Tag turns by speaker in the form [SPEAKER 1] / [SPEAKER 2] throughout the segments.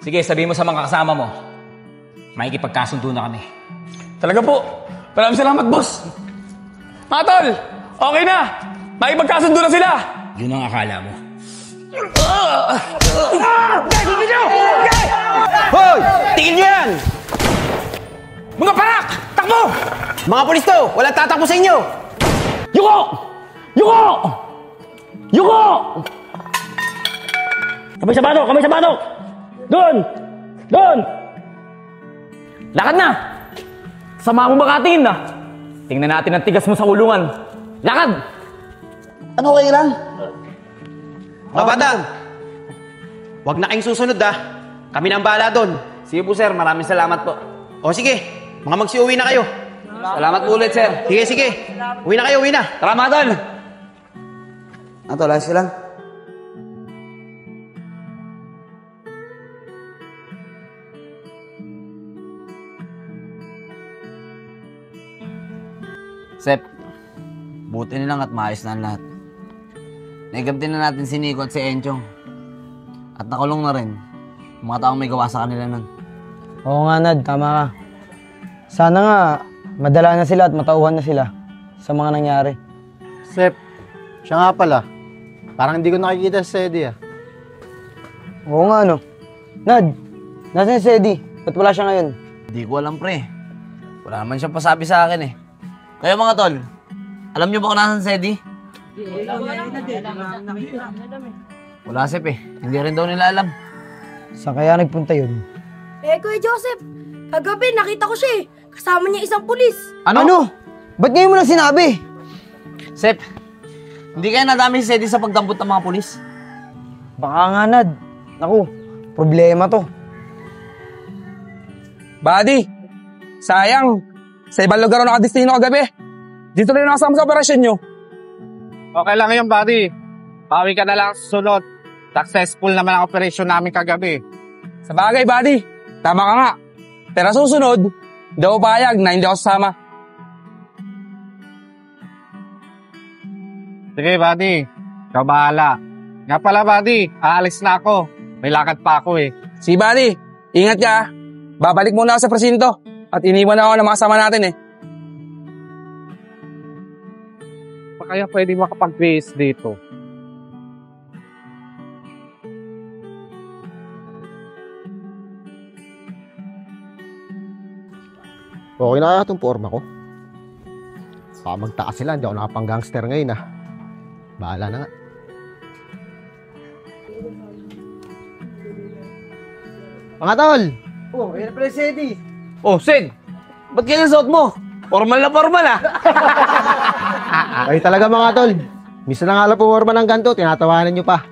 [SPEAKER 1] Sige, sabihin mo sa mga kasama mo. Makikipagkasundo na kami.
[SPEAKER 2] Talaga po. Maraming salamat, boss. Mga tol, okay na. Makikipagkasundo na sila.
[SPEAKER 1] Yun ang akala mo.
[SPEAKER 3] Hoy! Tigil nyo yan!
[SPEAKER 2] Mga parak! Takbo!
[SPEAKER 3] Mga pulis to! Walang tatakbo sa inyo!
[SPEAKER 2] Yuko! Yuko! Yuko!
[SPEAKER 4] Kamay sa batok! Kamay sa batok! Doon! Doon!
[SPEAKER 2] Lakad na! Sama akong bakatingin na. Tingnan natin ang tigas mo sa kulungan. Lakad!
[SPEAKER 5] Ano kayo lang?
[SPEAKER 3] Mga batang! Huwag na kayong susunod Kami na ang bahala doon.
[SPEAKER 1] Sige po, sir. Maraming salamat po.
[SPEAKER 3] O sige, mga magsiuwi na kayo.
[SPEAKER 1] Salamat po ulit, sir.
[SPEAKER 3] Sige, sige. Uwi na kayo, uwi na.
[SPEAKER 1] Tara, mga tol!
[SPEAKER 5] Ato, layas ka lang.
[SPEAKER 6] Sep, buti nilang at maayos na ang lahat. Naigamtin na natin si Nico at si Enchong. At nakulong na rin yung mga taong may gawa sa kanila nun.
[SPEAKER 7] Oo nga, Nad. Tama ka. Sana nga, madala na sila at matauhan na sila sa mga nangyari.
[SPEAKER 8] Sep, siya nga pala. Parang hindi ko nakikita si Sedi
[SPEAKER 7] Oo nga, no. Nad, nasan si Eddie? Ba't wala siya ngayon?
[SPEAKER 6] Hindi ko alam, pre. Wala naman siyang pasabi sa akin eh. Kayo mga tol, alam niyo ba kung nasan si Eddie? Wala, Sep eh. Hindi rin daw nila alam.
[SPEAKER 7] Saan kaya nagpunta yun?
[SPEAKER 9] Kuya Joseph, kagabi nakita ko siya eh. Kasama niya isang pulis.
[SPEAKER 7] Ano? Ba't ngayon mo na sinabi?
[SPEAKER 6] Sep, hindi kaya nadami si Eddie sa pagdampot ng mga pulis?
[SPEAKER 7] Baka nga, Nad. Naku, problema to.
[SPEAKER 2] Buddy, sayang. Sa ibang lugar ako nakadestino kagabi. Dito na yung nakasama sa operasyon nyo.
[SPEAKER 8] Okay lang yun, buddy. Bawi ka na lang sa sunod. Successful naman ang operasyon namin kagabi.
[SPEAKER 2] Sa bagay, buddy. Tama ka nga. Pero susunod, hindi ako payag na hindi ako sasama.
[SPEAKER 8] Sige, buddy. Ikaw bahala. Nga pala, buddy. Aalis na ako. May lakad pa ako eh.
[SPEAKER 2] Si buddy, ingat ka. Babalik muna ako sa presinto. At iniwan ako ng mga kasama natin eh.
[SPEAKER 8] Pa kaya pwede makapag-base dito?
[SPEAKER 10] Okay na kaya itong forma ko? Baka magtaas sila, hindi ako nakapang-gangster ngayon Bahala na nga. Mga tol!
[SPEAKER 7] Oh, ayun pala si Eddie.
[SPEAKER 6] Oh, Sid! Ba't ganyan suot mo? Formal na formal
[SPEAKER 10] Ay talaga mga tol. Misa na nga lang puporma ng ganito, tinatawanan nyo pa.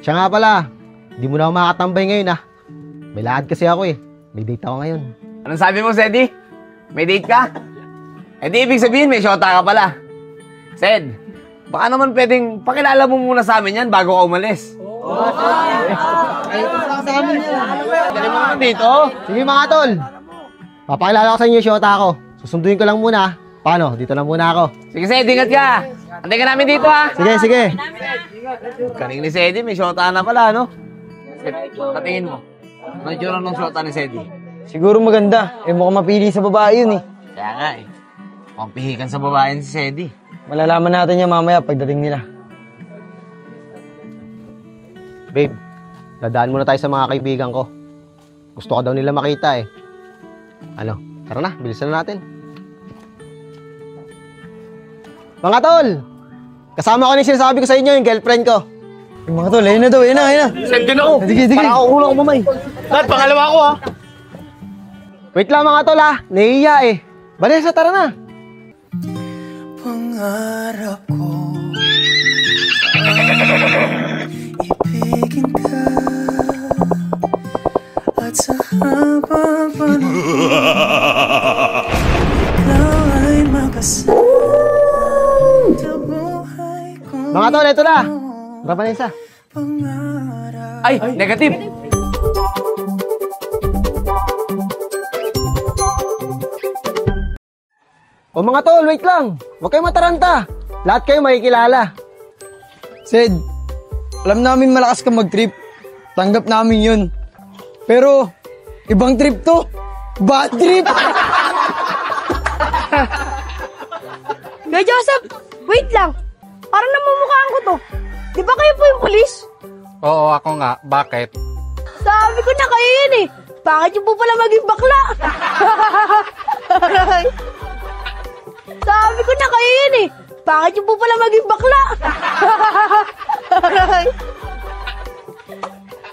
[SPEAKER 10] Siya nga pala, hindi mo na ako makatambay ngayon May lakad kasi ako eh. May date ako ngayon.
[SPEAKER 6] Anong sabi mo, Sedi? May date ka? Eh di ibig sabihin may shota ka pala. Sed, baka naman pwedeng pakilala mo muna sa amin yan bago ka umalis.
[SPEAKER 10] Dali mo naman dito. Sige mga tol. Papakilala ko sa inyo yung shota ko. Susunduin ko lang muna. Paano? Dito lang muna ako.
[SPEAKER 6] Sige, Sed, ingat ka. Antay ka namin dito,
[SPEAKER 10] Sige, sige.
[SPEAKER 6] Kaning ni Sedi, may shota na pala, no? Sed, katingin mo. Ano yung tsura ng shota ni Sedi?
[SPEAKER 7] Siguro maganda. Mukhang mapili sa babae yun eh.
[SPEAKER 6] Kaya nga eh. Mukhang pihikan sa babae si Sedi.
[SPEAKER 7] Malalaman natin yan mamaya pagdating nila.
[SPEAKER 10] Babe, dadaan muna tayo sa mga kaibigan ko. Gusto ko daw nila makita eh. Ano? Tara na, bilisan na natin. Mga tol! Kasama ko na yung sinasabi ko sa inyo, yung girlfriend ko.
[SPEAKER 7] Yung mga tol, ayun na daw, ayun na.
[SPEAKER 8] Send din ako.
[SPEAKER 7] Sige.
[SPEAKER 10] Para ako kulang umamay.
[SPEAKER 8] Dad, pangalawa ako
[SPEAKER 10] Wait lang mga tol nahihiya eh. Vanessa, tara na.
[SPEAKER 11] Pangarap ko ibigin ka at sa habang panahon ikaw ay makasama sa buhay ko.
[SPEAKER 10] Mga tol, ito na. Tara, Vanessa.
[SPEAKER 6] Ay, negative!
[SPEAKER 10] O mga tol, wait lang. Huwag kayo mataranta. Lahat kayo makikilala.
[SPEAKER 7] Sid, alam namin malakas ka mag-trip. Tanggap namin yun. Pero, ibang trip to. Bad trip!
[SPEAKER 9] Kuya Joseph, wait lang. Parang namumukhaan ko to. Di ba kayo po yung pulis?
[SPEAKER 8] Oo, ako nga. Bakit?
[SPEAKER 9] Sabi ko na kayo yun eh. Bakit yung po pala maging bakla? Sabi ko na kayo yun eh. Bakit yung po pala maging bakla?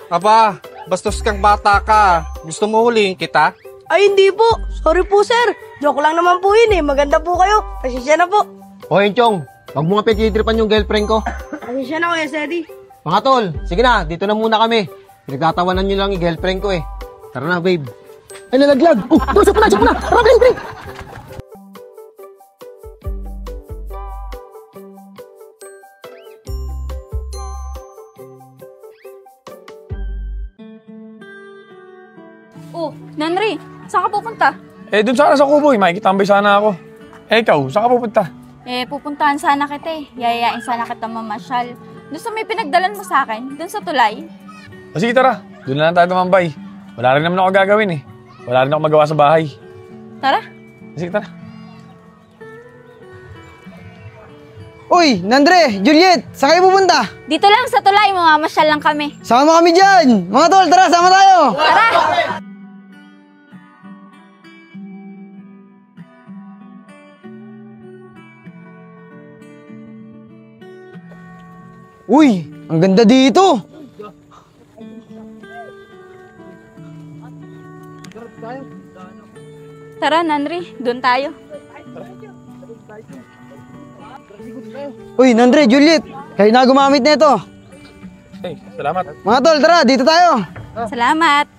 [SPEAKER 8] Aba, bastos kang bata ka. Gusto mo huliin kita?
[SPEAKER 9] Ay, hindi po. Sorry po, sir. Joke lang naman po yun eh. Maganda po kayo. Pasensya na po.
[SPEAKER 10] O, Enchong, wag mo nga pinagtitripan yung girlfriend ko.
[SPEAKER 9] Pasensya na, Kuya Sedi.
[SPEAKER 10] Mga tol, sige na, dito na muna kami. Pinagtatawanan nyo lang yung girlfriend ko eh. Tara na, babe.
[SPEAKER 7] Ay, nalaglag. Joseph na, Joseph na. Tara, dali.
[SPEAKER 12] Oh, Nanri, saan ka pupunta?
[SPEAKER 13] Dun sana sa Kuboy, makikitambay sana ako. Ikaw, saan ka pupunta?
[SPEAKER 12] Pupuntahan sana kita eh. Yayayain sana kita mamasyal. Doon sa may pinagdalan mo sa akin, doon sa tulay.
[SPEAKER 13] Sige, tara. Doon na lang tayo tumambay. Wala rin naman ako gagawin eh. Wala rin ako magawa sa bahay.
[SPEAKER 12] Tara.
[SPEAKER 13] Sige, tara.
[SPEAKER 7] Uy, Nandre, Juliet, saan kayo pupunta?
[SPEAKER 12] Dito lang sa tulay, mamamasyal lang kami.
[SPEAKER 7] Sama kami dyan. Mga tol, tara, sama tayo.
[SPEAKER 12] Tara!
[SPEAKER 7] Uy, ang ganda dito.
[SPEAKER 12] Tara, Nanri, doon tayo.
[SPEAKER 7] Uy, Nandre, Juliet, kayo na gumamit nito.
[SPEAKER 13] Hey, salamat.
[SPEAKER 7] Mga tol, tara, dito tayo.
[SPEAKER 12] Salamat.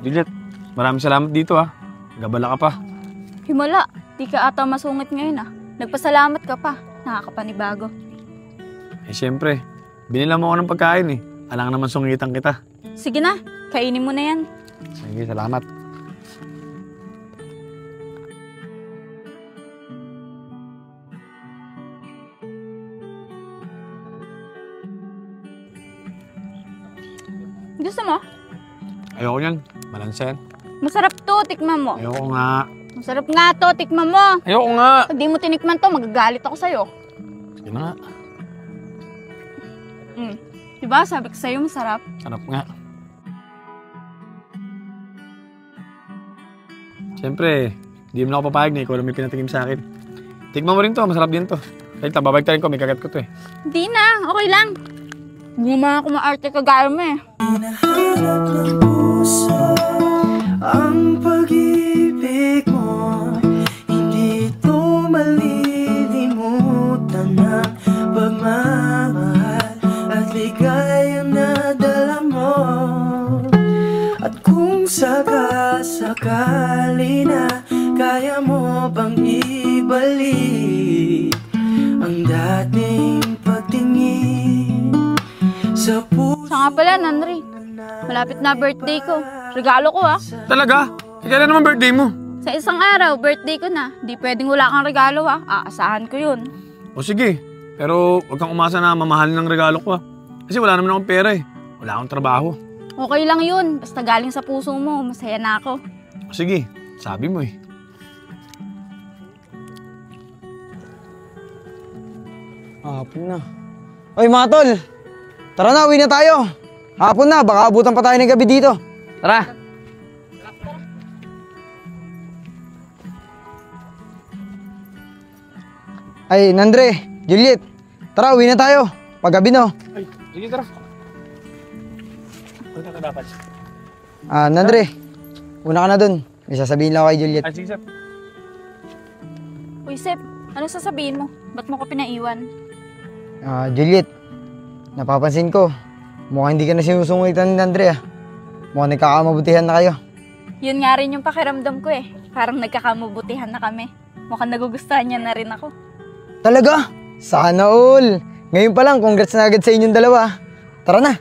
[SPEAKER 13] Juliet, maraming salamat dito ha. Gabala ka pa.
[SPEAKER 12] Himala, di ka ata masungit ngayon ah. Nagpasalamat ka pa, nakakapanibago.
[SPEAKER 13] Siyempre, binila mo ako ng pagkain eh. Alang naman sungitan kita.
[SPEAKER 12] Sige na, kainin mo na yan.
[SPEAKER 13] Sige, salamat.
[SPEAKER 12] Gusto mo?
[SPEAKER 13] Ayoko yan. Malansa yan.
[SPEAKER 12] Masarap to, tikman mo.
[SPEAKER 13] Ayoko nga.
[SPEAKER 12] Masarap nga to, tikman mo.
[SPEAKER 13] Ayoko nga.
[SPEAKER 12] Pag di mo tinikman to, magagalit ako sa'yo.
[SPEAKER 13] Sige na nga.
[SPEAKER 12] Diba, sabi ko sa'yo, masarap.
[SPEAKER 13] Sarap nga. Siyempre, hindi mo na ako papayag na ikaw lang may pinatikim sa akin. Tikman mo rin to, masarap din to. Kahit babalik tayo ko, may kagat ko to eh.
[SPEAKER 12] Hindi na, okay lang. Hindi naman ako maarte kagaya mo eh.
[SPEAKER 11] Hinahanap ng puso ang pag-ibig mo. Hindi ito malilimutan ng pagmamahal at ligayang nadala mo. At kung sakasakali na kaya mo bang ibalik ang dating pagtingin sa puso.
[SPEAKER 12] Siya nga pala, Nanri. Malapit na birthday ko. Regalo ko ah.
[SPEAKER 13] Talaga? Kailan naman birthday mo?
[SPEAKER 12] Sa isang araw, birthday ko na. Di pwedeng wala kang regalo ah. Aasahan ko yun.
[SPEAKER 13] O sige, pero huwag kang umasa na mamahalin ng regalo ko ah. Kasi wala naman akong pera eh. Wala akong trabaho.
[SPEAKER 12] Okay lang yun. Basta galing sa puso mo, masaya na ako.
[SPEAKER 13] O sige, sabi mo eh.
[SPEAKER 7] Hapon na. Uy, mga tol. Tara na, uwi na tayo. Hapon na, baka abutan pa tayo ng gabi dito.
[SPEAKER 2] Tara.
[SPEAKER 7] Ay, Nandre, Juliet. Tara, uwi na tayo. Paggabi no.
[SPEAKER 13] Ay, sige tara. Punta ka dapat.
[SPEAKER 7] Nandre, una ka na dun. May sasabihin lang ako kay Juliet.
[SPEAKER 13] Ay, sige sir.
[SPEAKER 12] Uy, Sep, ano sasabihin mo? Ba't mo ko pinaiwan?
[SPEAKER 7] Juliet, napapansin ko, mukhang hindi ka na sinusungitan ni Nandre ah. Mukhang nagkakamabutihan na kayo.
[SPEAKER 12] Yun nga rin yung pakiramdam ko eh. Parang nagkakamabutihan na kami. Mukhang nagugustuhan niya na rin ako.
[SPEAKER 7] Talaga? Sana all! Ngayon pa lang, congrats na agad sa inyong dalawa. Tara na!